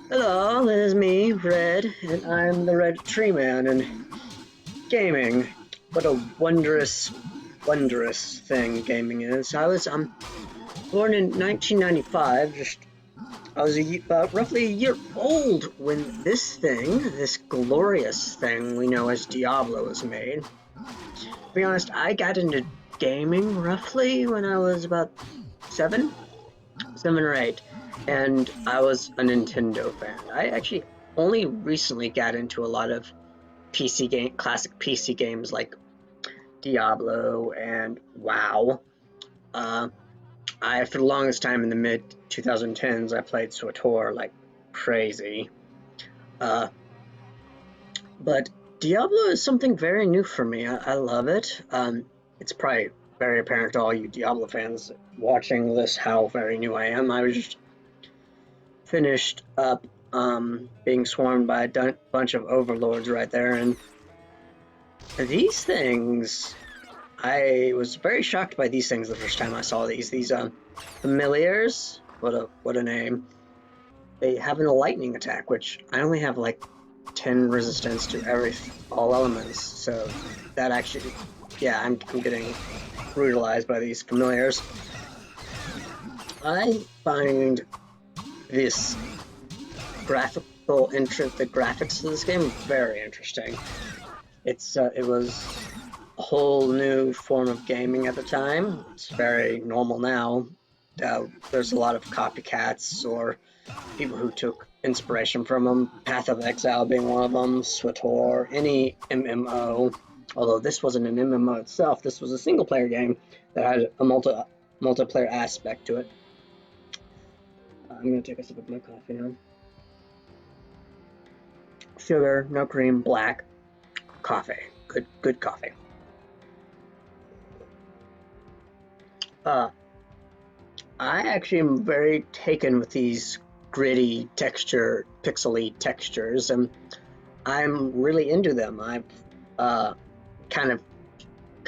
Hello, it is me, Red, and I'm the Red Tree Man in gaming. What a wondrous, wondrous thing gaming is. I was born in 1995. I was roughly a year old when this glorious thing we know as Diablo, was made. To be honest, I got into gaming roughly when I was about seven, 7 or 8, and I was a Nintendo fan. I actually only recently got into a lot of classic PC games like Diablo and WoW. Uh, for the longest time in the mid 2010s, I played SWTOR like crazy. Uh, but Diablo is something very new for me. I love it. It's probably very apparent to all you Diablo fans watching this how very new I am. I was just finished up being swarmed by a bunch of overlords right there, and these things, I was very shocked by these things the first time I saw these. These familiars, what a name. They have a lightning attack, which I only have like 10 resistance to all elements. So that actually, yeah, I'm getting brutalized by these familiars. I find this the graphics of this game very interesting. It was a whole new form of gaming at the time. It's very normal now. There's a lot of copycats or people who took inspiration from them. Path of Exile being one of them. SWTOR, any MMO. Although this wasn't an MMO itself, this was a single-player game that had a multiplayer aspect to it. I'm gonna take a sip of my coffee now. Sugar, no cream, black coffee. Good coffee. I actually am very taken with these gritty pixely textures, and I'm really into them. I've kind of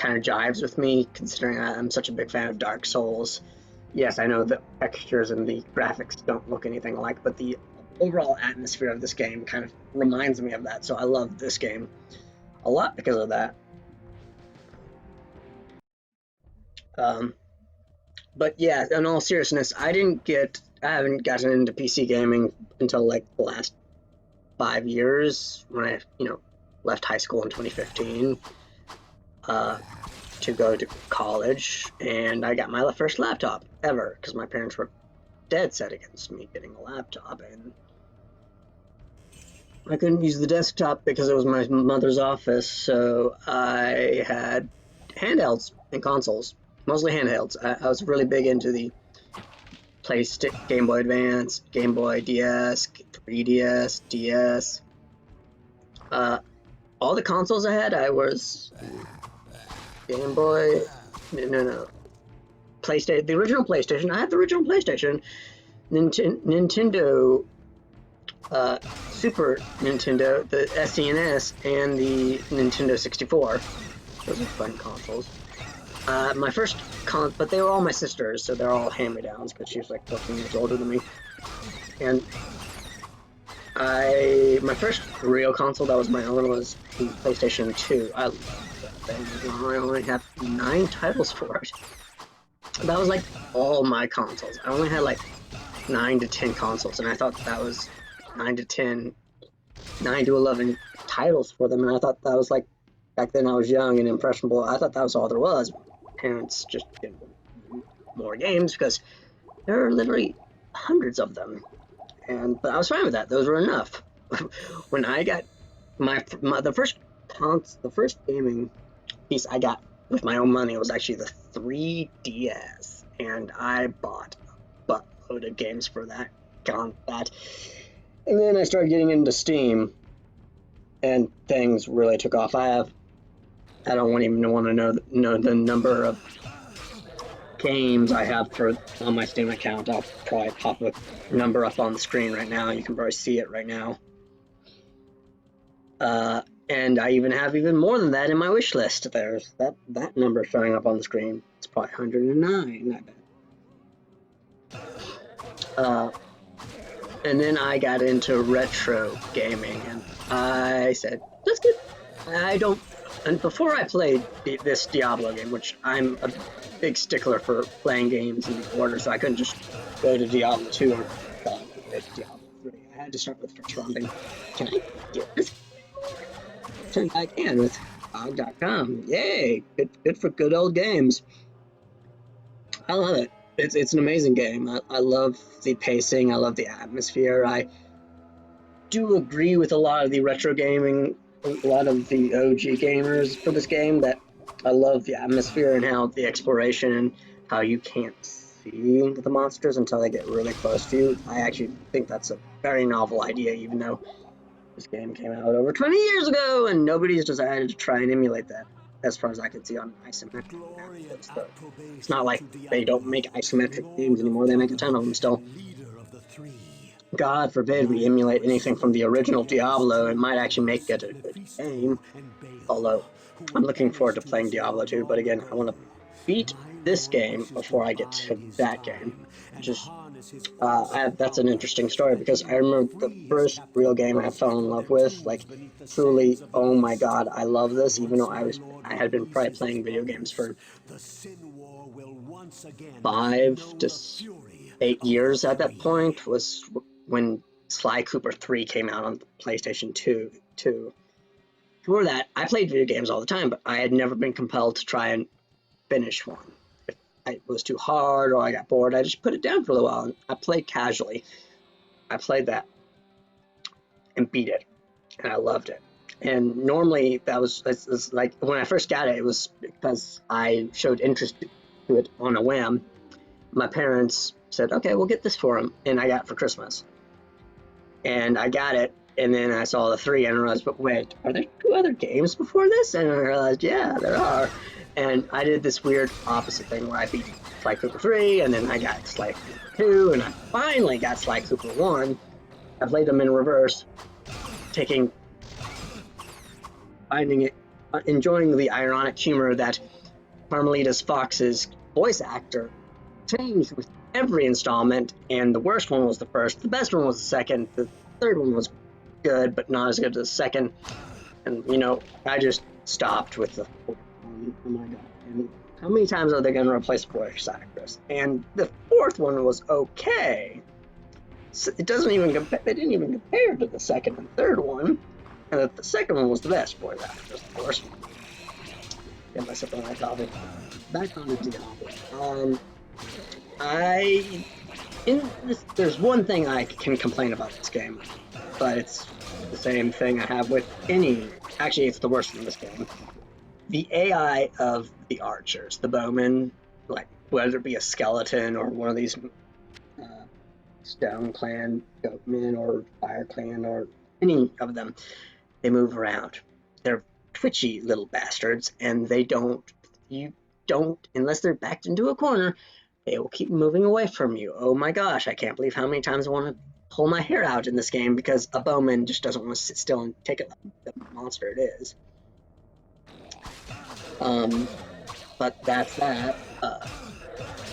jives with me, considering I'm such a big fan of Dark Souls. Yes, I know the textures and the graphics don't look anything alike, but the overall atmosphere of this game kind of reminds me of that, so I love this game a lot because of that. But yeah, in all seriousness, I haven't gotten into PC gaming until like the last 5 years when I, left high school in 2015 uh, to go to college, and I got my first laptop ever because my parents were dead set against me getting a laptop, and I couldn't use the desktop because it was my mother's office, so I had handhelds and consoles, mostly handhelds. I was really big into the Game Boy Advance, Game Boy DS, 3DS, DS. All the consoles I had, I was Game Boy, no, PlayStation, the original PlayStation. I had the original PlayStation, Nintendo, Super Nintendo, the SNES, and the Nintendo 64. Those are fun consoles. But they were all my sisters, so they're all hand-me-downs because she was like 14 years older than me. And my first real console that was my own was the PlayStation 2. I love that thing. I only have 9 titles for it. That was like all my consoles. I only had like 9 to 10 consoles, and I thought that was 9 to 11 titles for them, and I thought that was like, back then I was young and impressionable, I thought that was all there was. Parents just didn't want more games because there are literally hundreds of them, but I was fine with that. Those were enough. When I got the first gaming piece I got with my own money was actually the 3DS, and I bought a buttload of games for that. And then I started getting into Steam, and things really took off. I don't even want to know the number of games I have on my Steam account. I'll probably pop a number up on the screen right now. You can probably see it right now. And I even have more than that in my wish list. There's that number showing up on the screen. It's probably 109, I bet. And then I got into retro gaming, and I said, that's good. I don't. And before I played this Diablo game, which I'm a big stickler for playing games in the order, so I couldn't just go to Diablo 2 or Diablo 3. I had to start with first round. Can I get this anymore? Turned I can with GOG.com. Yay! Good for good old games. I love it. It's an amazing game. I love the pacing. I love the atmosphere. I do agree with a lot of the retro gaming, a lot of the OG gamers for this game that I love the atmosphere and how the exploration and how you can't see the monsters until they get really close to you. I actually think that's a very novel idea, even though this game came out over 20 years ago and nobody's decided to try and emulate that, as far as I can see, on isometric graphics. Though it's not like they don't make isometric games anymore; they make a ton of them still. God forbid we emulate anything from the original Diablo. It might actually make it a good game. Although I'm looking forward to playing Diablo 2, but again, I want to beat this game before I get to that game. Just that's an interesting story because I remember the first real game I fell in love with, like truly, oh my god, I love this, even though I had been probably playing video games for 5 to 8 years at that point, was when Sly Cooper 3 came out on PlayStation 2. Before that, I played video games all the time, but I had never been compelled to try and finish one. If it was too hard or I got bored, I just put it down for a little while and I played casually. I played that and beat it, and I loved it. And normally that was like when I first got it, it was because I showed interest to it on a whim. My parents said, "Okay, we'll get this for him," and I got it for Christmas. And I got it, and then I saw the 3 and I realized, but wait, are there 2 other games before this? And I realized, yeah, there are. And I did this weird opposite thing where I beat Sly Cooper 3, and then I got Sly Cooper 2, and I finally got Sly Cooper 1. I played them in reverse, finding it, enjoying the ironic humor that Carmelita Fox's voice actor changed with every installment, and the worst one was the first, the best one was the second, the third one was good, but not as good as the second. And I just stopped with the fourth one. Oh my god! And how many times are they going to replace a voice actress? And the fourth one was okay. So it doesn't even compare. They didn't even compare to the second and third one. And the second one was the best voice actress, of course. Get myself on my coffee. Back on the Diablo. There's one thing I can complain about this game, but it's the same thing I have with actually it's the worst in this game. The AI of the archers, the bowmen, like whether it be a skeleton or one of these stone clan goatmen or fire clan or any of them, they move around. They're twitchy little bastards, and you don't, unless they're backed into a corner, they will keep moving away from you. Oh my gosh, I can't believe how many times I want to pull my hair out in this game because a bowman just doesn't want to sit still and take it like the monster it is. But that's that.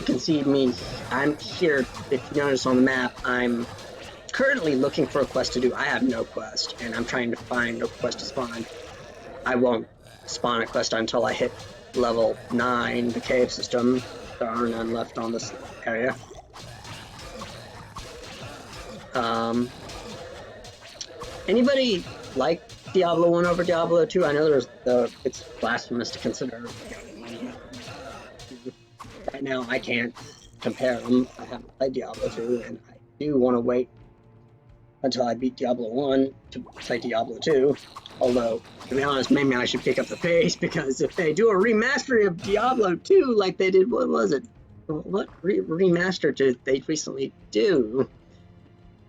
You can see me, I'm here, if you notice on the map, I'm currently looking for a quest to do. I have no quest, and I'm trying to find a quest to spawn. I won't spawn a quest until I hit level 9, the cave system. There are none left on this area. Anybody like Diablo 1 over Diablo 2? I know it's blasphemous to consider. Right now, I can't compare them. I haven't played Diablo 2, and I do want to wait until I beat Diablo 1 to play Diablo 2. Although, to be honest, maybe I should pick up the pace, because if they do a remaster of Diablo 2 like they did, what was it? What remaster did they recently do?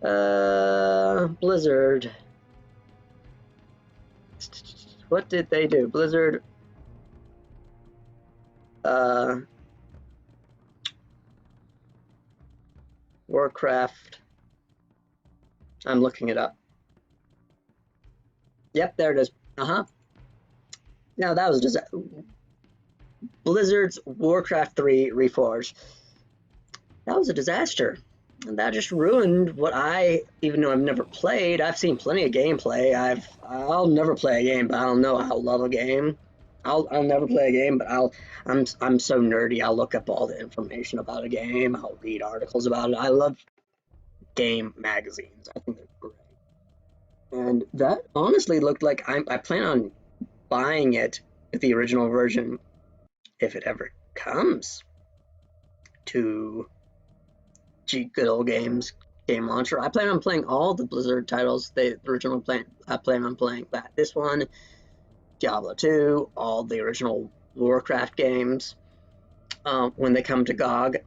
Blizzard. What did they do? Blizzard. Warcraft. I'm looking it up. Yep, there it is. Now that was just Blizzard's Warcraft 3 Reforged. That was a disaster. And that just ruined what even though I've never played, I've seen plenty of gameplay. I'll never play a game, but I'll know I'll love a game. I'll never play a game, but I'm so nerdy. I'll look up all the information about a game. I'll read articles about it. I love game magazines. I think they're great. And that honestly looked like I plan on buying it, the original version, if it ever comes to good old games game launcher. I plan on playing all the Blizzard titles. The original plan. I plan on playing that. This one, Diablo 2, all the original Warcraft games when they come to GOG.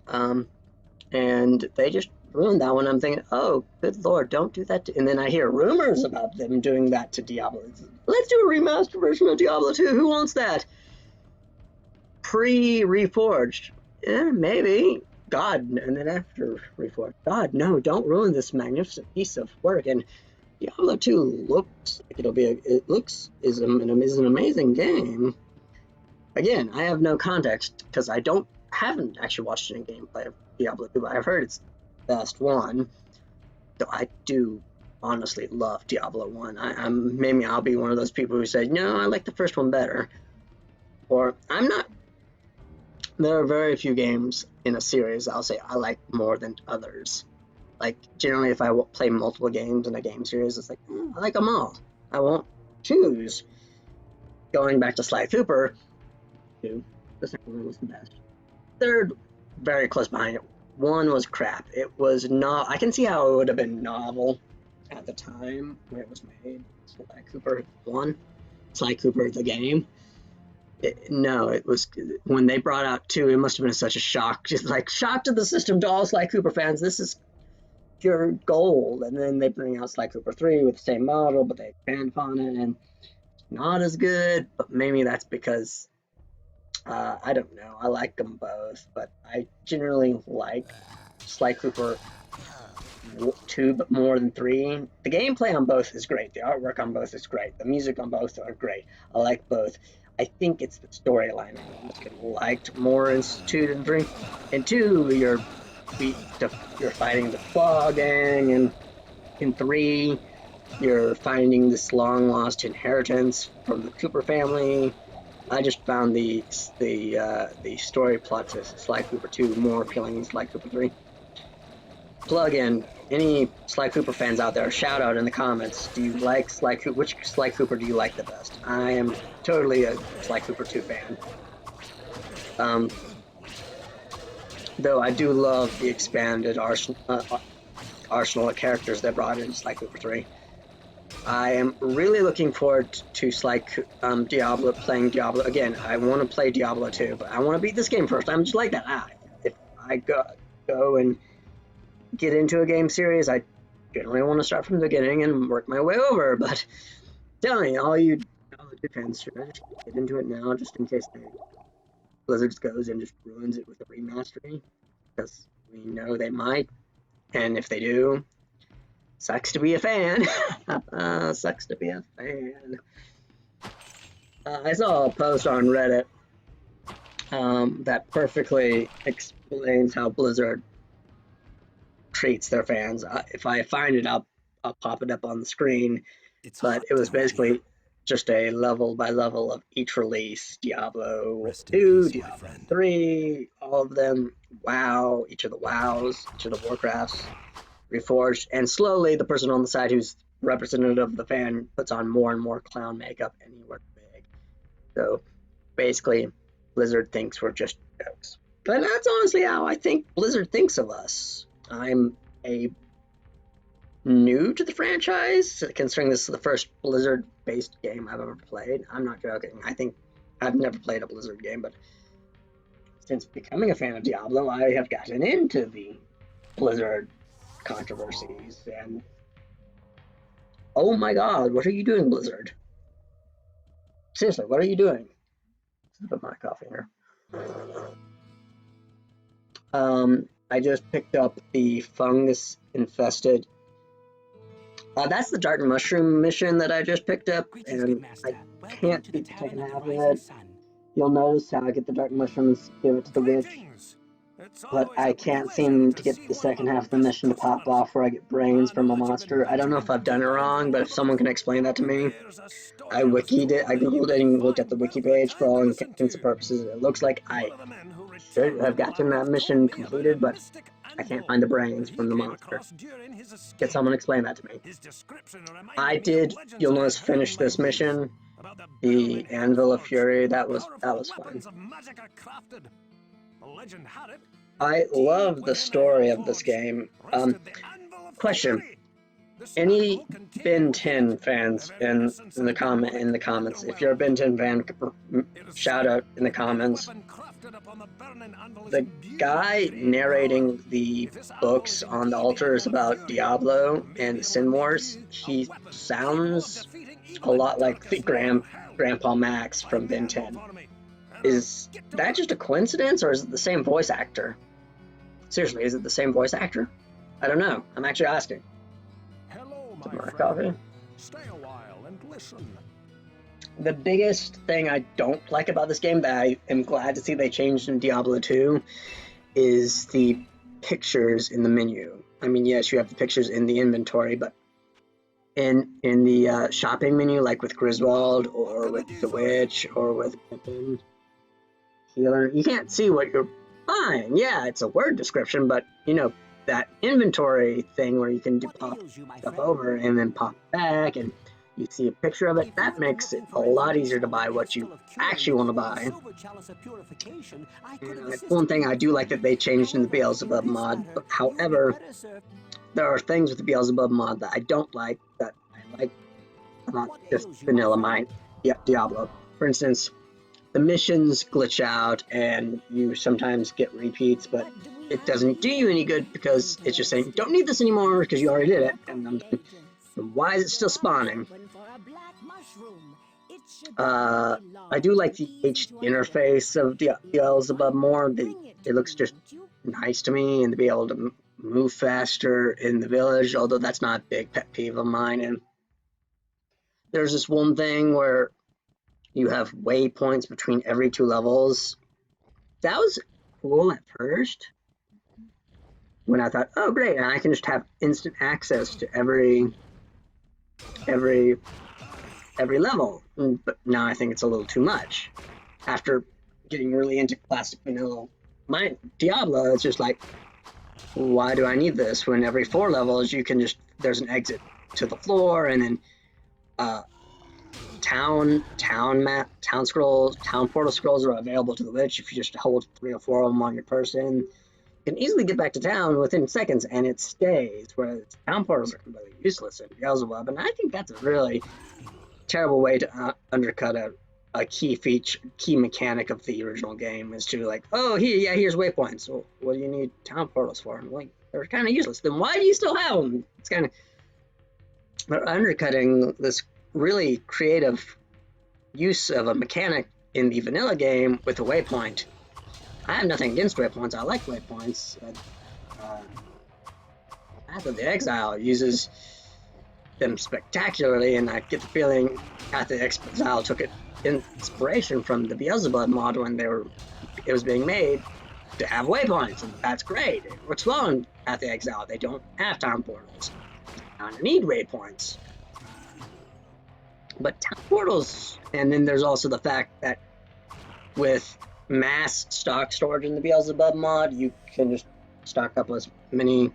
And they just ruined that one. I'm thinking, oh, good lord, don't do that. And then I hear rumors about them doing that to Diablo. Let's do a remastered version of Diablo 2. Who wants that? Pre-reforged. Yeah, maybe. God, and then after Reforged. God, no, don't ruin this magnificent piece of work. And Diablo 2 looks like is an amazing game. Again, I have no context because haven't actually watched any gameplay of Diablo 2, but I've heard it's the best one. So I do honestly love Diablo 1. Maybe I'll be one of those people who say, no, I like the first one better. Or I'm not. There are very few games in a series I'll say I like more than others. Like, generally, if I play multiple games in a game series, it's like, I like them all. I won't choose. Going back to Sly Cooper, 2, the second one was the best. Third, very close behind it. 1 was crap. It was not. I can see how it would have been novel at the time when it was made. Sly Cooper 1, Sly Cooper the game. It was when they brought out 2. It must have been such a shock, just like shock to the system to all Sly Cooper fans. This is pure gold. And then they bring out Sly Cooper 3 with the same model, but they expand upon it, and not as good. But maybe that's because I don't know. I like them both, but I generally like Sly Cooper 2, but more than 3. The gameplay on both is great. The artwork on both is great. The music on both are great. I like both. I think it's the storyline I liked more in 2 than 3. In 2, you're fighting the Claw Gang, and in 3, you're finding this long lost inheritance from the Cooper family. I just found the story plot to Sly Cooper 2 more appealing than Sly Cooper 3. Plug in any Sly Cooper fans out there. Shout out in the comments. Do you like Sly Cooper? Which Sly Cooper do you like the best? I am totally a Sly Cooper 2 fan. Though I do love the expanded arsenal of characters they brought in Sly Cooper 3. I am really looking forward to playing Diablo again. I want to play Diablo 2, but I want to beat this game first. I'm just like that. If I go and get into a game series, I generally want to start from the beginning and work my way over. But tell me, all you Diablo 2 fans, should I just get into it now, just in case Blizzard goes and just ruins it with a remastering? Because we know they might, and if they do, sucks to be a fan. Sucks to be a fan. I saw a post on Reddit that perfectly explains how Blizzard treats their fans. If I find it, I'll pop it up on the screen. But it was basically just a level by level of each release. Diablo 2, Diablo 3, all of them. WoW, each of the WoWs, each of the Warcrafts, Reforged, and slowly the person on the side who's representative of the fan puts on more and more clown makeup, and he works big. So basically, Blizzard thinks we're just jokes. But that's honestly how I think Blizzard thinks of us. I'm new to the franchise, considering this is the first Blizzard-based game I've ever played. I'm not joking. I think I've never played a Blizzard game, but since becoming a fan of Diablo, I have gotten into the Blizzard controversies, and oh my god, what are you doing, Blizzard? Seriously, what are you doing? Let's put my coffee here. I just picked up the fungus infested. That's the Dark Mushroom mission that I just picked up, and I can't beat the second half of it. You'll notice how I get the Dark Mushrooms, give it to the witch. but I can't seem to get the second half of the mission to pop off where I get brains from a monster. I don't know if I've done it wrong, but if someone can explain that to me. I wikied it, I googled it and looked at the wiki page for all intents and purposes. It looks like I should have gotten that mission completed, but I can't find the brains from the monster. Can someone explain that to me? I did, you'll notice, finish this mission, the Anvil of Fury. That was fun. I love the story of this game. Question: any Ben 10 fans in the comments? If you're a Ben 10 fan, shout out in the comments. The guy narrating the books on the altars about Diablo and the Sin Wars, he sounds a lot like the Grandpa Max from Ben 10. Is that just a coincidence, or is it the same voice actor? Seriously, is it the same voice actor? I don't know. I'm actually asking. Hello, my More friend. coffee. Stay a while and listen. The biggest thing I don't like about this game that I am glad to see they changed in Diablo 2 is the pictures in the menu. I mean, yes, you have the pictures in the inventory, but in the shopping menu, like with Griswold or with the Witch or with Pippin, Healer, you can't see what you're buying. Yeah, it's a word description, but you know, that inventory thing where you can pop stuff over and then pop back and you see a picture of it, that makes it a lot easier to buy what you actually want to buy. And one thing I do like that they changed in the Beelzebub mod, but however, there are things with the Beelzebub mod that I don't like that I like about just vanilla Diablo. For instance, the missions glitch out and you sometimes get repeats, but it doesn't do you any good because it's just saying, don't need this anymore because you already did it. And I'm thinking, why is it still spawning? I do like the HD interface of the Beelzebub more. It looks just nice to me, and to be able to move faster in the village, although that's not a big pet peeve of mine. And there's this one thing where you have waypoints between every 2 levels. That was cool at first, when I thought, oh great, and I can just have instant access to every level. But now I think it's a little too much. After getting really into classic vanilla Diablo, it's just like, why do I need this when every 4 levels you can just, there's an exit to the floor, and then town portal scrolls are available to the Witch. If you just hold 3 or 4 of them on your person, you can easily get back to town within seconds, and it stays, whereas town portals are completely useless in Beelzebub, and I think that's a really terrible way to undercut a key mechanic of the original game, is to like, oh, here's waypoints. Well, what do you need town portals for? And like, they're kind of useless. Then why do you still have them? It's kind of, they're undercutting this really creative use of a mechanic in the vanilla game with a waypoint. I have nothing against waypoints. I like waypoints. Path of the Exile uses them spectacularly, and I get the feeling Path of the Exile took inspiration from the Beelzebub mod when it was being made to have waypoints, and that's great. It works well in Path of the Exile. They don't have town portals. I don't need waypoints. But town portals, and then there's also the fact that with mass stock storage in the Beelzebub mod, you can just stock up as many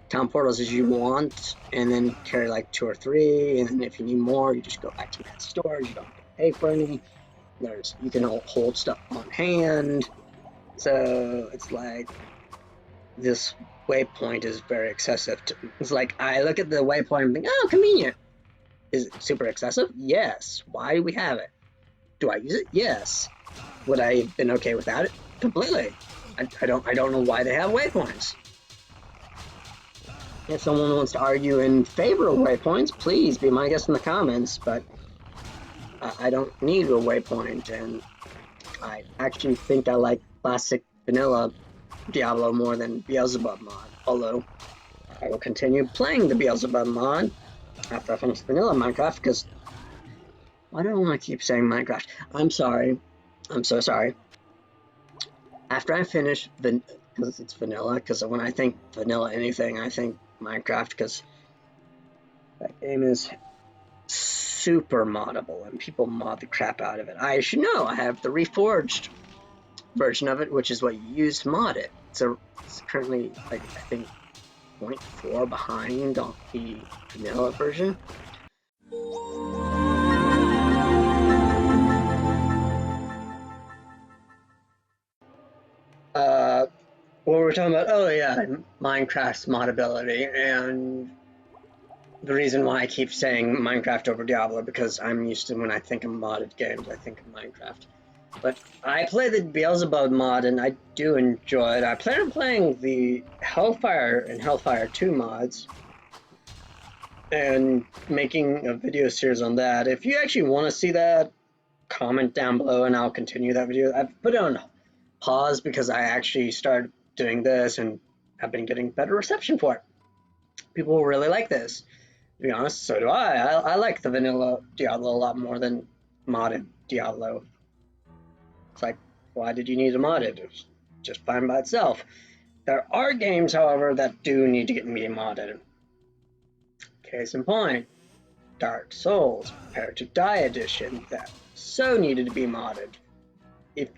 town portals as you want, and then carry like 2 or 3, and then if you need more, you just go back to mass storage. You don't have to pay for any. You can hold stuff on hand. So it's like, this waypoint is very excessive. It's like, I look at the waypoint and think, oh, convenient. Is it super excessive? Yes. Why do we have it? Do I use it? Yes. Would I have been okay without it? Completely. I don't know why they have waypoints. If someone wants to argue in favor of waypoints, please be my guest in the comments, but I don't need a waypoint, and I actually think I like classic vanilla Diablo more than Beelzebub mod, although I will continue playing the Beelzebub mod after I finish vanilla Minecraft, because why do I want to keep saying Minecraft? I'm sorry. I'm so sorry. after I finish, because it's vanilla, because when I think vanilla anything, I think Minecraft, because that game is super moddable and people mod the crap out of it. I should know, I have the reforged version of it, which is what you use to mod it. So it's currently, like, I think 0.4 behind on the vanilla version. What were we talking about? Oh yeah, Minecraft's modability, and the reason why I keep saying Minecraft over Diablo, because I'm used to, when I think of modded games, I think of Minecraft. But I play the Beelzebub mod, and I do enjoy it. I plan on playing the Hellfire and Hellfire 2 mods, and making a video series on that. If you actually want to see that, comment down below, and I'll continue that video. I've put it on pause because I actually started doing this, and have been getting better reception for it. People really like this. To be honest, so do I. I like the vanilla Diablo a lot more than modded Diablo. It's like, why did you need to mod it? It's just fine by itself. There are games, however, that do need to get me modded. Case in point, Dark Souls, Prepare to Die Edition, that so needed to be modded,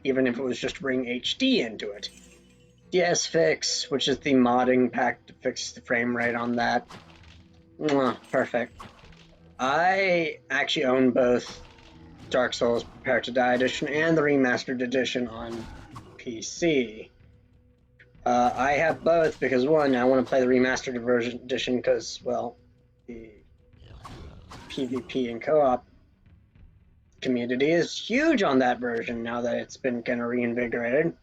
even if it was just bring HD into it. DS Fix, which is the modding pack to fix the frame rate on that. Mwah, perfect. I actually own both Dark Souls Prepare to Die Edition and the Remastered Edition on PC. I have both because, one, I want to play the Remastered version edition because, well, the PvP and co-op community is huge on that version now that it's been kind of reinvigorated.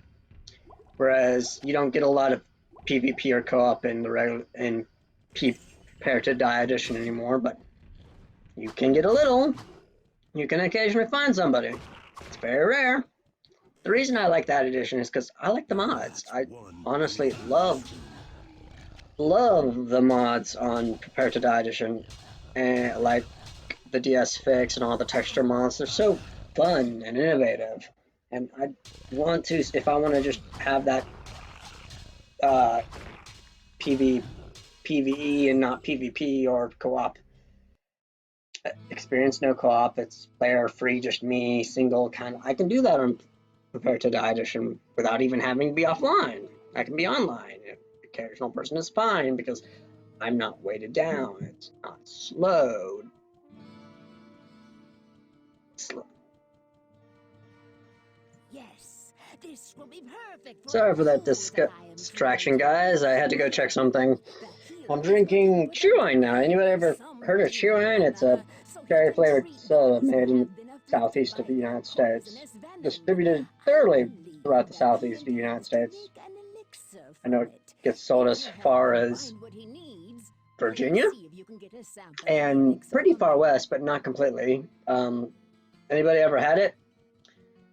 Whereas you don't get a lot of PvP or co-op in the regular Prepare to Die edition anymore, but you can get a little. You can occasionally find somebody. It's very rare. The reason I like that edition is because I like the mods. I honestly love the mods on Prepare to Die edition, and like the DS Fix and all the texture mods. They're so fun and innovative, and I want to, if I want to just have that PvE and not PvP or co-op experience, no co-op, it's player free, just me, single kind of, I can do that on Prepare to Die edition without even having to be offline. I can be online. The occasional person is fine because I'm not weighted down. It's not slowed. Yes, this will be perfect. Sorry for that distraction, guys. I had to go check something. I'm drinking cheerwine now. Anybody ever heard of cheerwine? It's a cherry flavored soda made in the southeast of the United States, distributed thoroughly throughout the southeast of the United States. I know it gets sold as far as Virginia and pretty far west, but not completely. Anybody ever had it?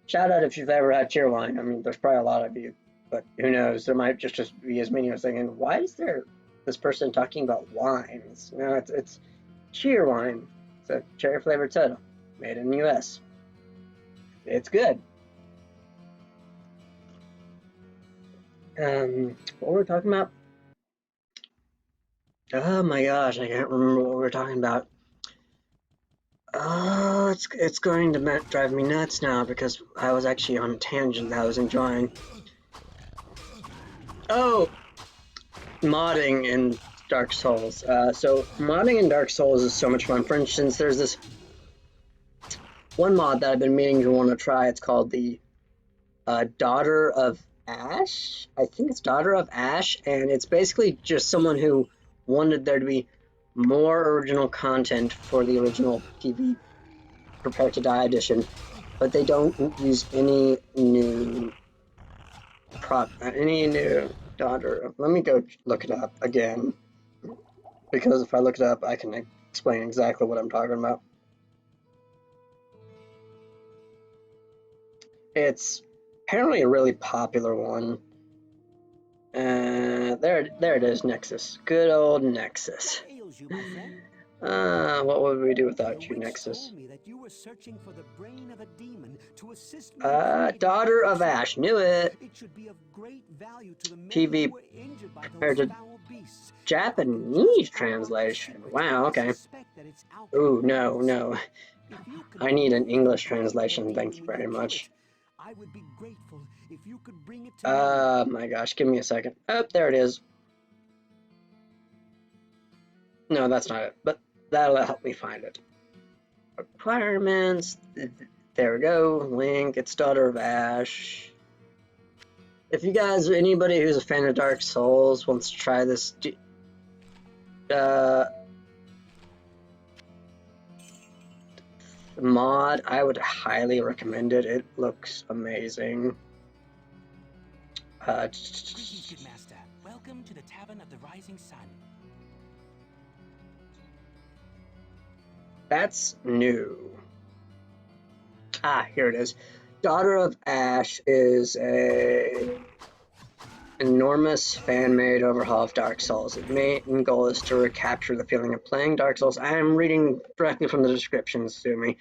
Shout out if you've ever had cheerwine. I mean, there's probably a lot of you, but who knows? There might just be as many who are thinking, why is there this person talking about wines? No, it's cheerwine. It's a cherry flavored soda made in the U.S. It's good. What were we talking about? Oh my gosh, I can't remember what we were talking about. Oh, it's going to drive me nuts now because I was actually on a tangent that I was enjoying. Oh, modding in Dark Souls. So modding in Dark Souls is so much fun. For instance, there's this one mod that I've been meaning to want to try. It's called the Daughter of Ash. I think it's Daughter of Ash, and it's basically just someone who wanted there to be more original content for the original TV Prepare to Die edition, but they don't use any new daughter. Let me go look it up again, because if I look it up, I can explain exactly what I'm talking about. It's apparently a really popular one. There it is, Nexus. Good old Nexus. What would we do without The you, witch Nexus? told me that you were searching for the brain of a demon to assist me in creating Daughter a of Ash. Knew it. It should be of great value to the many who PV were injured by prepared those to foul beasts. If I can just Japanese unlock the translation. secret, Wow, I okay. suspect that its Ooh, alchemy no, holds. no. If you could I need an remove the English brain of the translation. Thank demon you when very you kill it, much. I would be grateful if you could bring it to me. My gosh, give me a second. Oh, there it is. No, that's not it, but that'll help me find it. Requirements. There we go. Link. It's Daughter of Ash. If you guys, anybody who's a fan of Dark Souls wants to try this, mod, I would highly recommend it. It looks amazing. Greetings, good master. Welcome to the Tavern of the Rising Sun. That's new. Ah, here it is. Daughter of Ash is a enormous fan-made overhaul of Dark Souls. Its main goal is to recapture the feeling of playing Dark Souls. I am reading directly from the descriptions to me.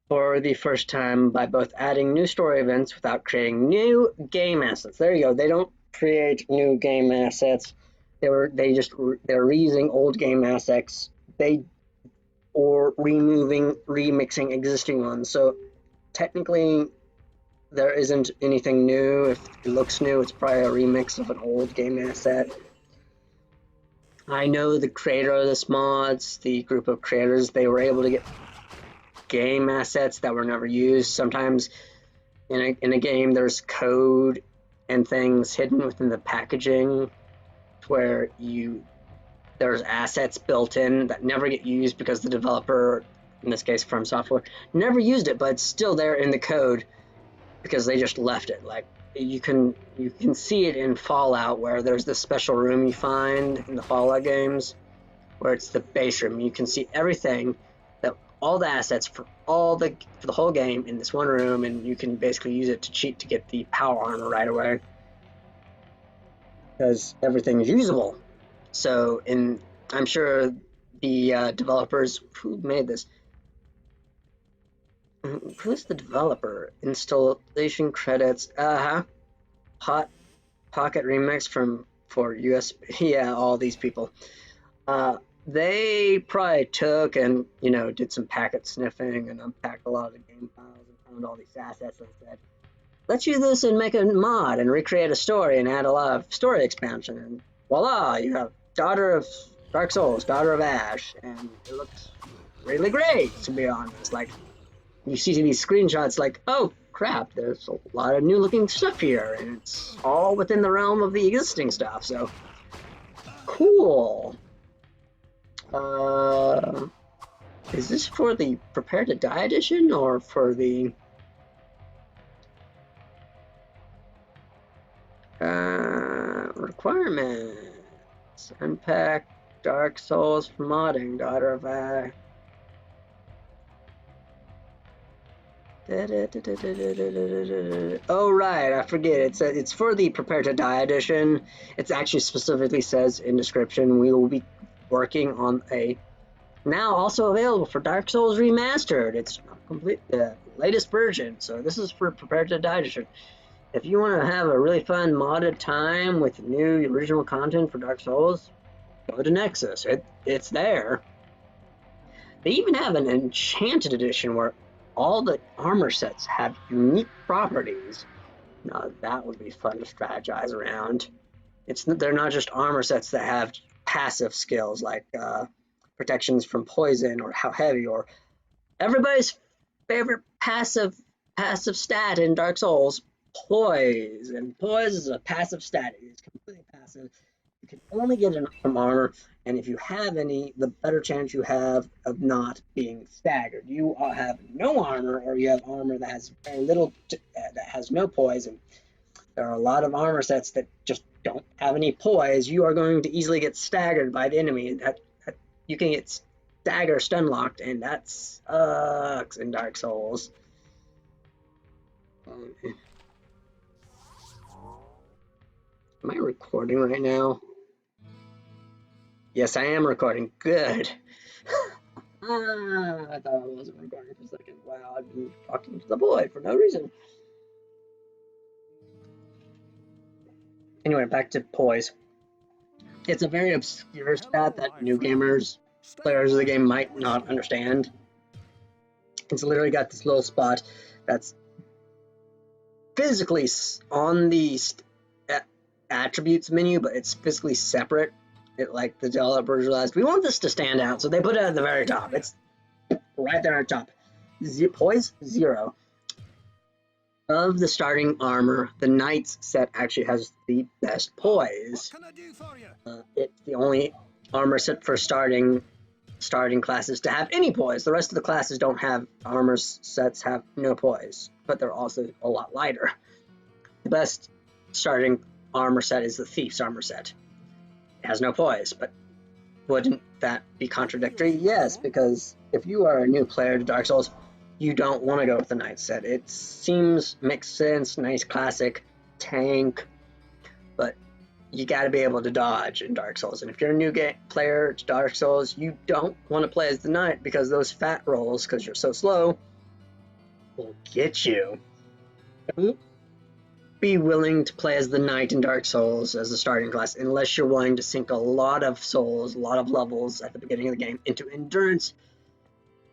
For the first time by both adding new story events without creating new game assets. There you go. They don't create new game assets. They're reusing old game assets. Or remixing existing ones. So technically there isn't anything new. If it looks new, it's probably a remix of an old game asset. I know the creator of this mods, the group of creators, they were able to get game assets that were never used. Sometimes in a game there's code and things hidden within the packaging where there's assets built in that never get used because the developer, in this case From Software, never used it, but it's still there in the code because they just left it. Like you can see it in Fallout, where there's this special room you find in the Fallout games where it's the base room. You can see everything, that all the assets for the whole game in this one room, and you can basically use it to cheat to get the power armor right away because everything is usable. So I'm sure the developers who made this, who's the developer? Installation credits. Hot Pocket Remix for USB. Yeah, all these people. They probably took and did some packet sniffing and unpacked a lot of the game files and found all these assets and said, let's use this and make a mod and recreate a story and add a lot of story expansion, and voila, you have Daughter of Dark Souls, Daughter of Ash, and it looks really great, to be honest. Like, you see these screenshots like, oh crap, there's a lot of new looking stuff here, and it's all within the realm of the existing stuff, so cool. Is this for the Prepare to Die edition or for the requirements? Unpack Dark Souls for modding, Daughter of Ash. Oh right, I forget. It's for the Prepare to Die edition. It actually specifically says in description we will be working on a now also available for Dark Souls Remastered. It's complete the latest version. So this is for Prepare to Die edition. If you want to have a really fun modded time with new original content for Dark Souls, go to Nexus. It's there. They even have an enchanted edition where all the armor sets have unique properties. Now that would be fun to strategize around. They're not just armor sets that have passive skills like protections from poison or how heavy, or everybody's favorite passive stat in Dark Souls, poise. And poise is a passive stat. It is completely passive. You can only get it from armor, and if you have any, the better chance you have of not being staggered. You have no armor, or you have armor that has very little, that has no poise, and there are a lot of armor sets that just don't have any poise. You are going to easily get staggered by the enemy. That you can get stagger stun locked, and that sucks in Dark Souls. Am I recording right now? Yes, I am recording. Good. I thought I wasn't recording for a second. Wow, I've been talking to the boy for no reason. Anyway, back to poise. It's a very obscure stat that new gamers, players of the game, might not understand. It's literally got this little spot that's physically on the attributes menu, but it's physically separate. Like the developers realized, we want this to stand out, so they put it at the very top. It's right there on top. Poise 0. Of the starting armor, the Knight's set actually has the best poise. What can I do for you? It's the only armor set for starting classes to have any poise. The rest of the classes don't have armor sets have no poise, but they're also a lot lighter. The best starting armor set is the Thief's armor set. It has no poise, but wouldn't that be contradictory? Yes, because if you are a new player to Dark Souls, you don't want to go with the Knight set. It makes sense, nice classic tank, but you got to be able to dodge in Dark Souls. And if you're a new player to Dark Souls, you don't want to play as the Knight because those fat rolls, because you're so slow, will get you. Don't be willing to play as the Knight in Dark Souls as a starting class unless you're willing to sink a lot of souls, a lot of levels at the beginning of the game into endurance,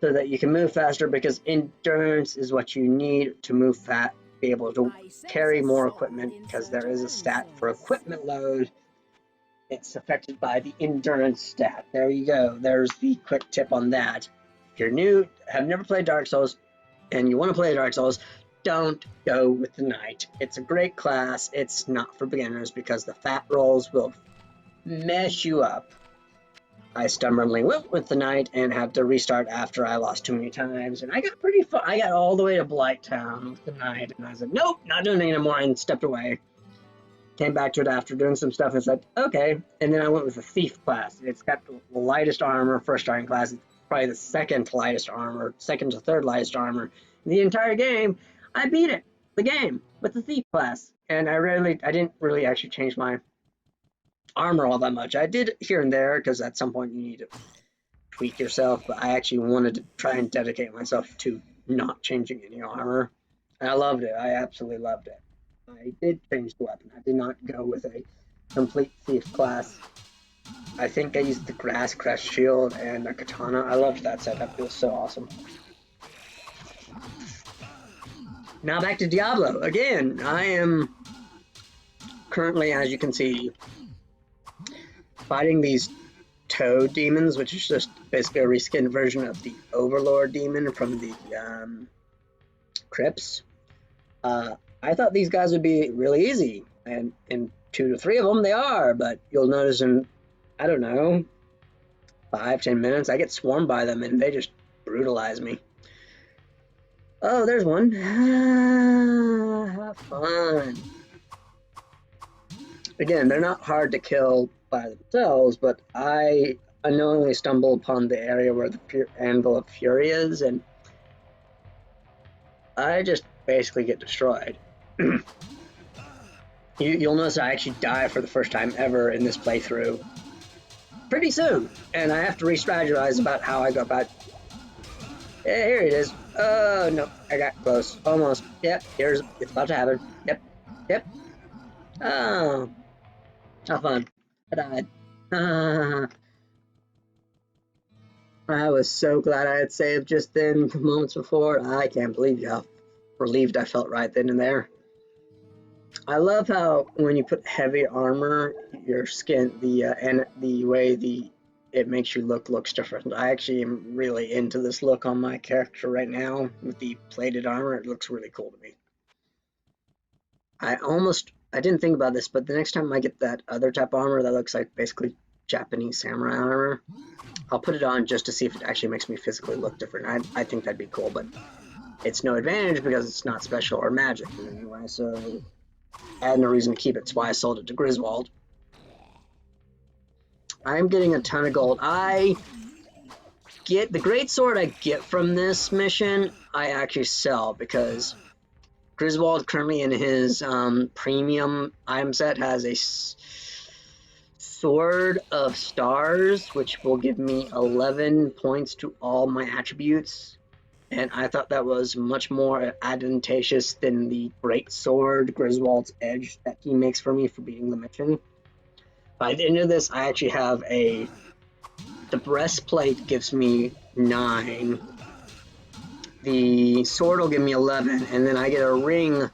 so that you can move faster, because endurance is what you need to move fast, be able to carry more equipment, because there is a stat for equipment load. It's affected by the endurance stat. There you go. There's the quick tip on that. If you're new, have never played Dark Souls, and you want to play Dark Souls, don't go with the Knight. It's a great class. It's not for beginners because the fat rolls will mess you up. I stubbornly went with the Knight and had to restart after I lost too many times, and I got pretty far. I got all the way to Blighttown with the Knight, and I said, nope, not doing it anymore, and stepped away. Came back to it after doing some stuff and said, okay, and then I went with the Thief class. It's got the lightest armor for a starting class. It's probably the second lightest armor, second to third lightest armor in the entire game. I beat it, the game, with the Thief class, and I didn't really actually change my armor all that much. I did here and there because at some point you need to tweak yourself, but I actually wanted to try and dedicate myself to not changing any armor, and I loved it. I absolutely loved it. I did change the weapon. I did not go with a complete Thief class. I think I used the Grass Crest Shield and a Katana. I loved that setup. It was so awesome. Now back to Diablo. Again, I am currently, as you can see, fighting these Toad demons, which is just basically a reskinned version of the Overlord demon from the Crypts. I thought these guys would be really easy, and in 2 to 3 of them they are, but you'll notice in, I don't know, 5-10 minutes I get swarmed by them and they just brutalize me. Oh, there's one. Have fun. Again, they're not hard to kill by themselves, but I unknowingly stumbled upon the area where the Anvil of Fury is, and I just basically get destroyed. You'll notice I actually die for the first time ever in this playthrough pretty soon, and I have to re-strategize about how I go about. Yeah, here it is. Oh no, I got close, almost. Yep, it's about to happen. Yep. Oh, how fun! I died. I was so glad I had saved just then, moments before. I can't believe how relieved I felt right then and there. I love how when you put heavy armor, your skin, and the way it makes you looks different. I actually am really into this look on my character right now with the plated armor. It looks really cool to me. I didn't think about this, but the next time I get that other type of armor that looks like basically Japanese samurai armor, I'll put it on just to see if it actually makes me physically look different. I think that'd be cool, but it's no advantage because it's not special or magic in any way, so I had no reason to keep it. That's why I sold it to Griswold. I'm getting a ton of gold. I get the great sword I get from this mission, I actually sell because Griswold currently in his premium item set has a Sword of Stars, which will give me 11 points to all my attributes. And I thought that was much more advantageous than the Great Sword, Griswold's Edge, that he makes for me for beating the mission. By the end of this, I actually have the breastplate gives me 9. The sword will give me 11, and then I get a ring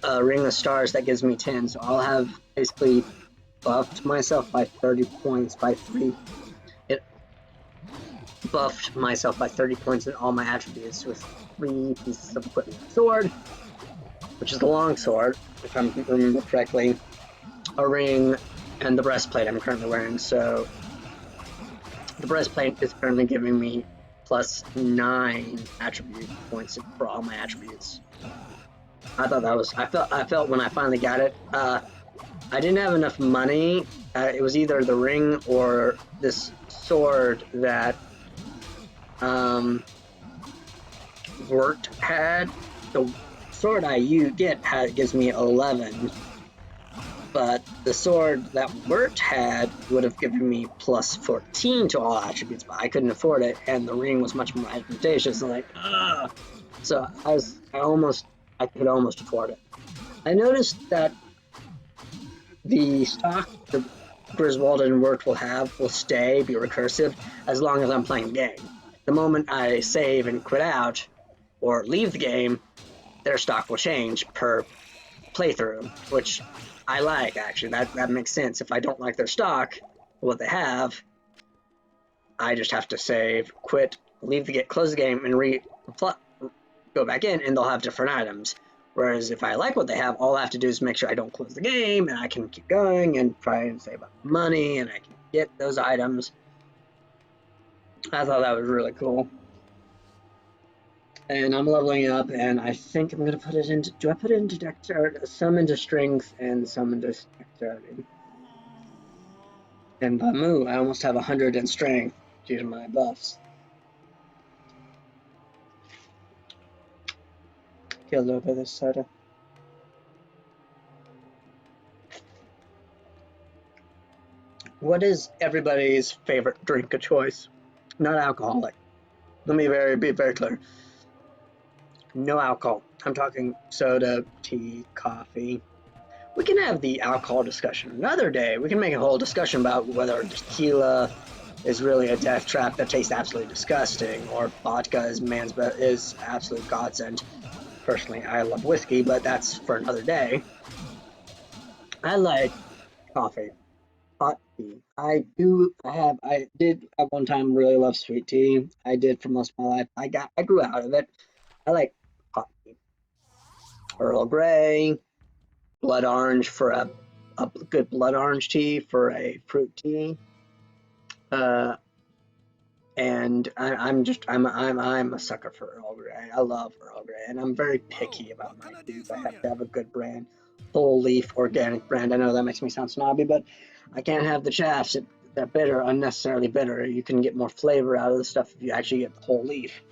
of stars that gives me 10. So I'll have basically buffed myself by 30 points by 3. It buffed myself by 30 points in all my attributes with 3 pieces of equipment. Sword, which is the long sword, if I remember correctly, a ring, and the breastplate I'm currently wearing. So the breastplate is currently giving me plus 9 attribute points for all my attributes. I thought that was, I felt when I finally got it, I didn't have enough money. It was either the ring or this sword that Wirt had. The sword I gives me 11, but the sword that Wirt had would have given me plus 14 to all attributes, but I couldn't afford it, and the ring was much more advantageous. I'm like, ugh. So I could almost afford it. I noticed that the stock the Griswold and Wirt will be recursive, as long as I'm playing the game. The moment I save and quit out, or leave the game, their stock will change per playthrough, which I like, actually. That makes sense. If I don't like their stock, what they have, I just have to save, quit, close the game, and go back in, and they'll have different items. Whereas if I like what they have, all I have to do is make sure I don't close the game, and I can keep going and try and save up money, and I can get those items. I thought that was really cool. And I'm leveling up, and I think I'm going to put it into, do I put it into dexterity, some into strength, and some into dexterity. And Bamu, I almost have 100 in strength due to my buffs. Get a little bit of this soda. What is everybody's favorite drink of choice? Not alcoholic. Let me be very clear. No alcohol. I'm talking soda, tea, coffee. We can have the alcohol discussion another day. We can make a whole discussion about whether tequila is really a death trap that tastes absolutely disgusting, or vodka is absolute godsend. Personally, I love whiskey, but that's for another day. I like coffee, hot tea. I did at one time really love sweet tea. I did for most of my life. I grew out of it. I like hot tea. Earl Grey, blood orange for a good blood orange tea for a fruit tea. And I'm a sucker for Earl Grey. I love Earl Grey, and I'm very picky about my teas. I have to have a good brand, whole leaf organic brand. I know that makes me sound snobby, but I can't have the chaffs that bitter, unnecessarily bitter. You can get more flavor out of the stuff if you actually get the whole leaf.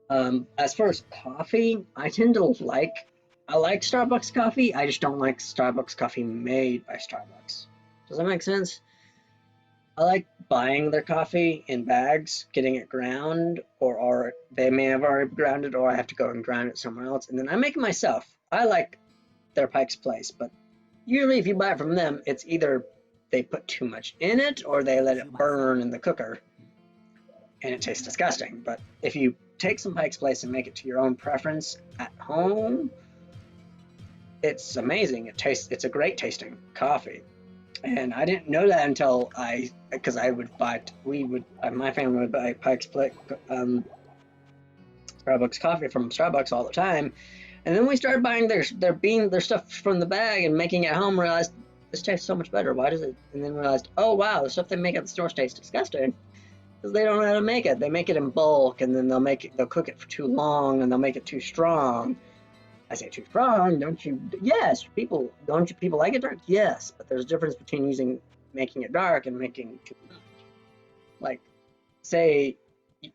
As far as coffee, I like Starbucks coffee. I just don't like Starbucks coffee made by Starbucks. Does that make sense? I like buying their coffee in bags, getting it ground, or they may have already ground it, or I have to go and ground it somewhere else, and then I make it myself. I like their Pike's Place, but usually if you buy it from them, it's either they put too much in it, or they let it burn in the cooker, and it tastes disgusting. But if you take some Pike's Place and make it to your own preference at home, it's amazing. It's a great tasting coffee. And I didn't know that until because my family would buy Pike's Place, Starbucks coffee from Starbucks all the time. And then we started buying their stuff from the bag and making it at home. Realized this tastes so much better. Why does it? And then realized, oh wow, the stuff they make at the store tastes disgusting because they don't know how to make it. They make it in bulk, and then they'll cook it for too long, and they'll make it too strong. I say too strong, don't you? Yes, don't you people like it dark? Yes, but there's a difference between making it dark and making too much. Like, say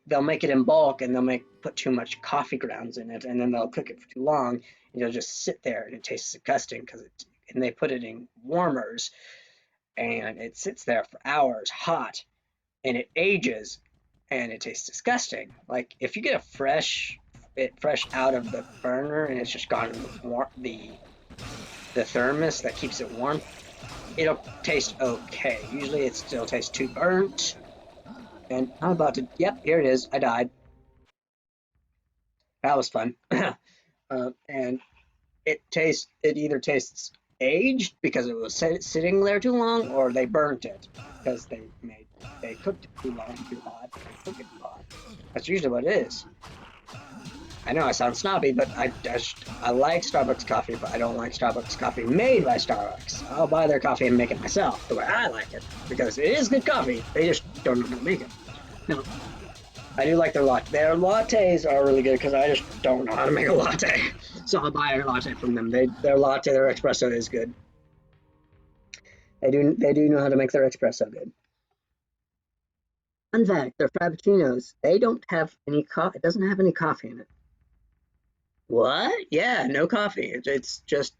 they'll make it in bulk and they'll put too much coffee grounds in it, and then they'll cook it for too long, and it'll just sit there and it tastes disgusting and they put it in warmers. and it sits there for hours hot, and it ages, and it tastes disgusting. Like if you get it fresh out of the burner and it's just gone in the thermos that keeps it warm, it'll taste okay. Usually it still tastes too burnt. And I'm about to, yep, here it is. I died. That was fun. And it either tastes aged because it was sitting there too long, or they burnt it because they cooked it too long, too hot, they cooked it too hot. That's usually what it is. I know I sound snobby, but I like Starbucks coffee, but I don't like Starbucks coffee made by Starbucks. I'll buy their coffee and make it myself the way I like it, because it is good coffee. They just don't know how to make it. No, I do like their latte. Their lattes are really good because I just don't know how to make a latte. So I'll buy a latte from them. Their espresso is good. They do know how to make their espresso good. Fun fact, their frappuccinos, they don't have any coffee. It doesn't have any coffee in it. What? Yeah, no coffee. It's just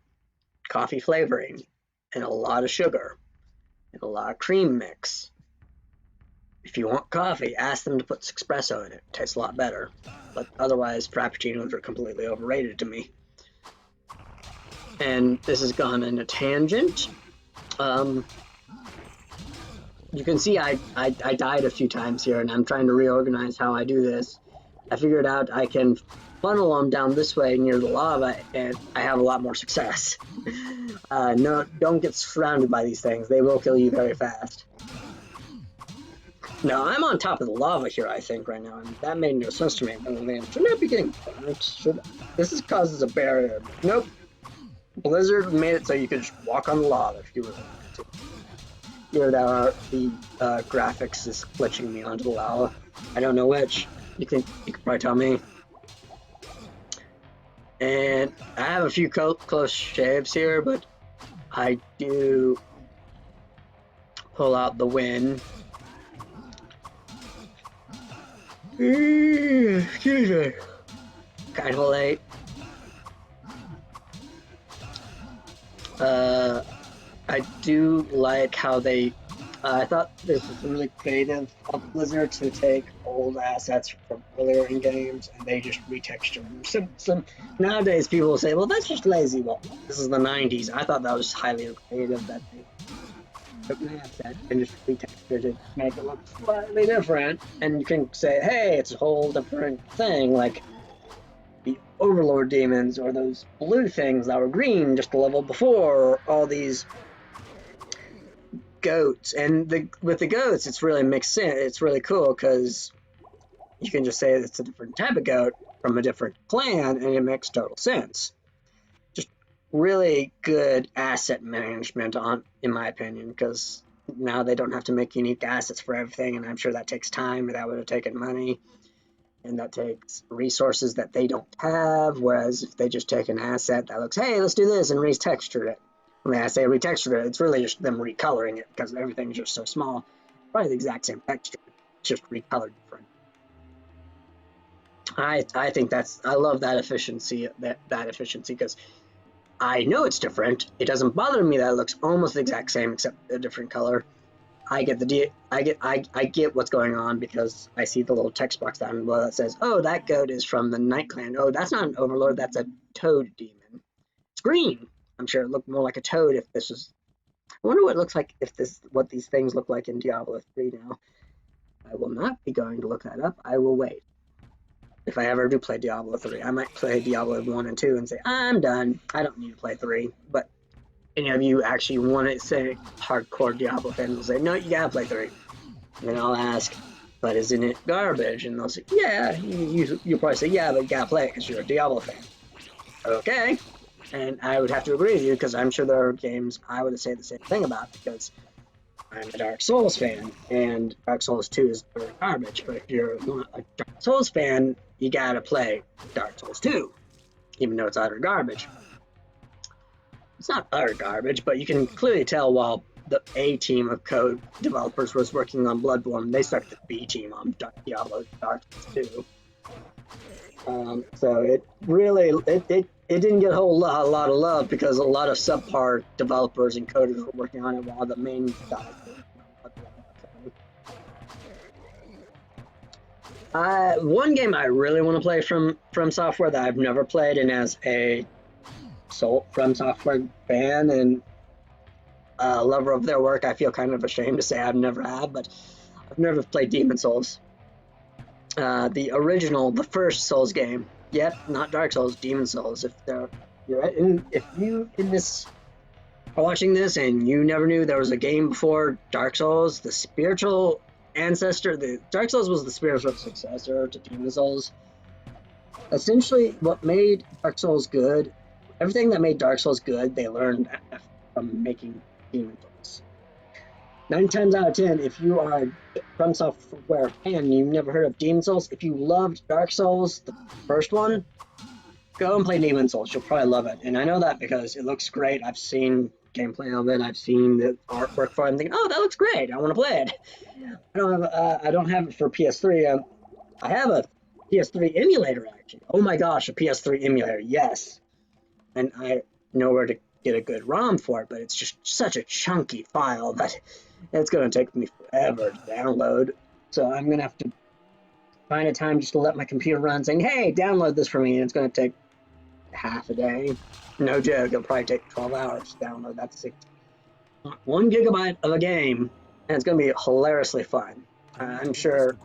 coffee flavoring and a lot of sugar and a lot of cream mix. If you want coffee, ask them to put espresso in it. It tastes a lot better. But otherwise, frappuccinos are completely overrated to me. And this has gone in a tangent. You can see I died a few times here, and I'm trying to reorganize how I do this. I figured out I can funnel them down this way near the lava, and I have a lot more success. No, don't get surrounded by these things. They will kill you very fast. Now, I'm on top of the lava here, I think, right now, and that made no sense to me. Oh, man, shouldn't I be getting burnt? This causes a barrier. Nope. Blizzard made it so you could just walk on the lava if you really wanted to. Here, the graphics is glitching me onto the lava. I don't know which. You could probably tell me. And I have a few close shaves here, but I do pull out the win. Excuse me. Kind of late. I do like how they. I thought this was really creative of Blizzard to take old assets from earlier in games and they just retexture them. Some nowadays people will say, "Well, that's just lazy." Well, this is the '90s. I thought that was highly creative that they took an asset and just retextured it, make it look slightly different, and you can say, "Hey, it's a whole different thing." Like the Overlord demons or those blue things that were green just a level before, or all these goats. And with the goats, it's really mixed in. It's really cool because you can just say it's a different type of goat from a different clan, and it makes total sense. Just really good asset management, in my opinion, because now they don't have to make unique assets for everything, and I'm sure that takes time, that would have taken money, and that takes resources that they don't have. Whereas if they just take an asset that looks, hey, let's do this, and retexture it. When I say retexture it, it's really just them recoloring it because everything's just so small. Probably the exact same texture, just recolored different. I think I love that efficiency, that efficiency, because I know it's different. It doesn't bother me that it looks almost the exact same except a different color. I get what's going on because I see the little text box down below that says, "Oh, that goat is from the Night Clan. Oh, that's not an Overlord. That's a Toad demon. It's green. I'm sure it looked more like a toad if this was. I wonder what it looks like what these things look like in Diablo 3 now. I will not be going to look that up. I will wait. If I ever do play Diablo 3, I might play Diablo 1 and 2 and say, I'm done. I don't need to play 3. But any of you actually want to say hardcore Diablo fans will say, no, you gotta play 3. And then I'll ask, but isn't it garbage? And they'll say, yeah. You'll probably say, yeah, but you gotta play it because you're a Diablo fan. Okay. And I would have to agree with you because I'm sure there are games I would say the same thing about because I'm a Dark Souls fan, and Dark Souls 2 is garbage. But if you're not a Dark Souls fan, you gotta play Dark Souls 2, even though it's utter garbage. It's not utter garbage, but you can clearly tell while the A team of code developers was working on Bloodborne, they started the B team on Diablo Dark Souls 2. So it really it didn't get a whole lot of love because a lot of subpar developers and coders were working on it while the main guys were. One game I really want to play from Software that I've never played, and as a From Software fan and lover of their work, I feel kind of ashamed to say I've never have, but I've never played Demon Souls. The original, the first Souls game. Yep, not Dark Souls, Demon Souls. If you in this are watching this and you never knew there was a game before Dark Souls, the spiritual ancestor, the Dark Souls was the spiritual successor to Demon Souls. Essentially, what made Dark Souls good, everything that made Dark Souls good, they learned from making Demon Souls. 9 times out of 10, if you are a From Software fan and you've never heard of Demon Souls, if you loved Dark Souls, the first one, go and play Demon Souls. You'll probably love it. And I know that because it looks great. I've seen gameplay of it. I've seen the artwork for it. I'm thinking, oh, that looks great. I want to play it. I don't have it for PS3. I have a PS3 emulator, actually. Oh my gosh, a PS3 emulator. Yes. And I know where to get a good ROM for it, but it's just such a chunky file that it's going to take me forever to download. So I'm going to have to find a time just to let my computer run saying, hey, download this for me. And it's going to take half a day. No joke, it'll probably take 12 hours to download that 1 gigabyte of a game, and it's going to be hilariously fun. I'm sure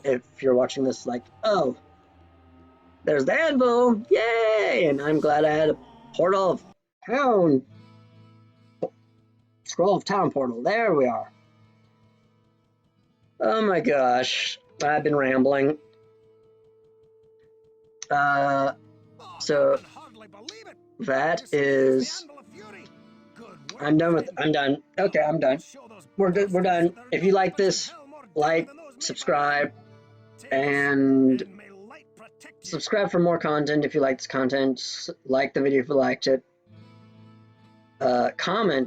if you're watching this, like, oh, there's the Anvil, yay! And I'm glad I had a Portal of Town, Scroll of Town portal. There we are. Oh my gosh, I've been rambling. So that is. I'm done. Okay, I'm done. We're good. We're done. If you like this, like, subscribe, and subscribe for more content if you like this content. Like the video if you liked it.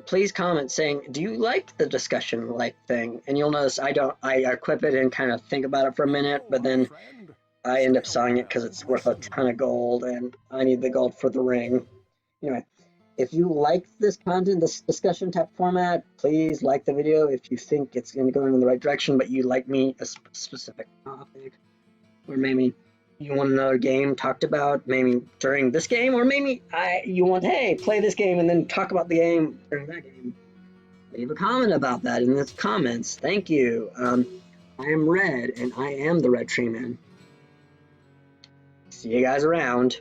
Please comment saying, do you like the discussion like thing? And you'll notice I equip it and kind of think about it for a minute, but then I end up selling it because it's worth a ton of gold and I need the gold for the ring. Anyway, if you like this content, this discussion type format, please like the video if you think it's going to go in the right direction, but you like me a specific topic, or maybe you want another game talked about maybe during this game, or maybe you want, hey, play this game and then talk about the game during that game. Leave a comment about that in the comments. Thank you. I am Red, and I am the Red Tree Man. See you guys around.